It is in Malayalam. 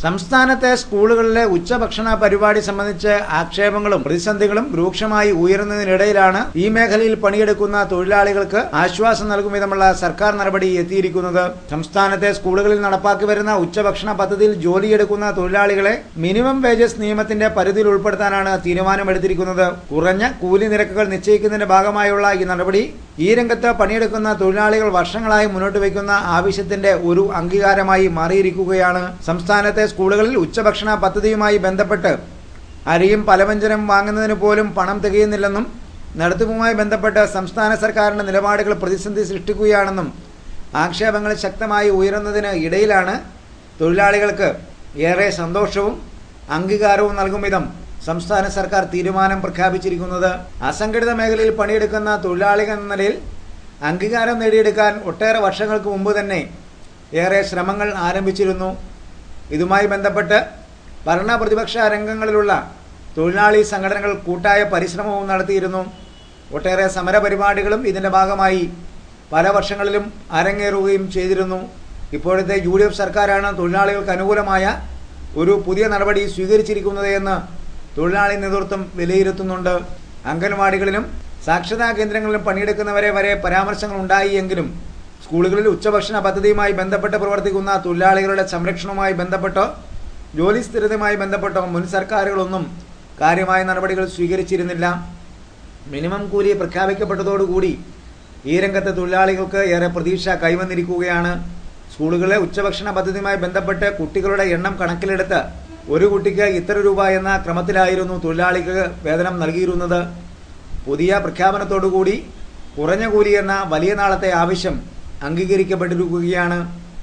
സംസ്ഥാനത്തെ സ്കൂളുകളിലെ ഉച്ചഭക്ഷണ പരിപാടി സംബന്ധിച്ച് ആക്ഷേപങ്ങളും പ്രതിസന്ധികളും രൂക്ഷമായി ഉയരുന്നതിനിടയിലാണ് ഈ മേഖലയിൽ പണിയെടുക്കുന്ന തൊഴിലാളികൾക്ക് ആശ്വാസം നൽകും വിധമുള്ള സർക്കാർ നടപടി എത്തിയിരിക്കുന്നത്. സംസ്ഥാനത്തെ സ്കൂളുകളിൽ നടപ്പാക്കി വരുന്ന ഉച്ചഭക്ഷണ പദ്ധതിയിൽ ജോലിയെടുക്കുന്ന തൊഴിലാളികളെ മിനിമം വേജസ് നിയമത്തിന്റെ പരിധിയിൽ ഉൾപ്പെടുത്താനാണ് തീരുമാനമെടുത്തിരിക്കുന്നത്. കുറഞ്ഞ കൂലി നിരക്കുകൾ നിശ്ചയിക്കുന്നതിന്റെ ഭാഗമായുള്ള ഈ നടപടി ഈ രംഗത്ത് പണിയെടുക്കുന്ന തൊഴിലാളികൾ വർഷങ്ങളായി മുന്നോട്ട് വയ്ക്കുന്ന ആവശ്യത്തിന്റെ ഒരു അംഗീകാരമായി മാറിയിരിക്കുകയാണ്. സംസ്ഥാനത്തെ സ്കൂളുകളിൽ ഉച്ചഭക്ഷണ പദ്ധതിയുമായി ബന്ധപ്പെട്ട് അരിയും പലവ്യഞ്ജനം വാങ്ങുന്നതിന് പോലും പണം തികയുന്നില്ലെന്നും നടത്തിപ്പുമായി ബന്ധപ്പെട്ട് സംസ്ഥാന സർക്കാരിന്റെ നിലപാടുകൾ പ്രതിസന്ധി സൃഷ്ടിക്കുകയാണെന്നും ആക്ഷേപങ്ങൾ ശക്തമായി ഉയരുന്നതിന് ഇടയിലാണ് തൊഴിലാളികൾക്ക് ഏറെ സന്തോഷവും അംഗീകാരവും നൽകും വിധം സംസ്ഥാന സർക്കാർ തീരുമാനം പ്രഖ്യാപിച്ചിരിക്കുന്നത്. അസംഘടിത മേഖലയിൽ പണിയെടുക്കുന്ന തൊഴിലാളികൾ എന്ന നിലയിൽ അംഗീകാരം നേടിയെടുക്കാൻ ഒട്ടേറെ വർഷങ്ങൾക്ക് മുമ്പ് തന്നെ ഏറെ ശ്രമങ്ങൾ ആരംഭിച്ചിരുന്നു. ഇതുമായി ബന്ധപ്പെട്ട് ഭരണ പ്രതിപക്ഷ രംഗങ്ങളിലുള്ള തൊഴിലാളി സംഘടനകൾ കൂട്ടായ പരിശ്രമവും നടത്തിയിരുന്നു. ഒട്ടേറെ സമരപരിപാടികളും ഇതിൻ്റെ ഭാഗമായി പല വർഷങ്ങളിലും അരങ്ങേറുകയും ചെയ്തിരുന്നു. ഇപ്പോഴത്തെ UDF സർക്കാരാണ് തൊഴിലാളികൾക്ക് അനുകൂലമായ ഒരു പുതിയ നടപടി സ്വീകരിച്ചിരിക്കുന്നത് എന്ന് തൊഴിലാളി നേതൃത്വം വിലയിരുത്തുന്നുണ്ട്. അംഗൻവാടികളിലും സാക്ഷരതാ കേന്ദ്രങ്ങളിലും പണിയെടുക്കുന്നവരെ വരെ പരാമർശങ്ങൾ ഉണ്ടായി എങ്കിലും സ്കൂളുകളിൽ ഉച്ചഭക്ഷണ പദ്ധതിയുമായി ബന്ധപ്പെട്ട് പ്രവർത്തിക്കുന്ന തൊഴിലാളികളുടെ സംരക്ഷണവുമായി ബന്ധപ്പെട്ടോ ജോലി സ്ഥിരതയുമായി ബന്ധപ്പെട്ടോ മുൻ സർക്കാരുകളൊന്നും കാര്യമായ നടപടികൾ സ്വീകരിച്ചിരുന്നില്ല. മിനിമം കൂലി പ്രഖ്യാപിക്കപ്പെട്ടതോടുകൂടി ഈ രംഗത്തെ തൊഴിലാളികൾക്ക് ഏറെ പ്രതീക്ഷ കൈവന്നിരിക്കുകയാണ്. സ്കൂളുകളിലെ ഉച്ചഭക്ഷണ പദ്ധതിയുമായി ബന്ധപ്പെട്ട് കുട്ടികളുടെ എണ്ണം കണക്കിലെടുത്ത് ഒരു കുട്ടിക്ക് ഇത്ര രൂപ എന്ന ക്രമത്തിലായിരുന്നു തൊഴിലാളിക്ക് വേതനം നൽകിയിരുന്നത്. പുതിയ പ്രഖ്യാപനത്തോടുകൂടി കുറഞ്ഞ കൂലി എന്ന വലിയ നാളത്തെ ആവശ്യം അംഗീകരിക്കപ്പെട്ടിരിക്കുകയാണ്.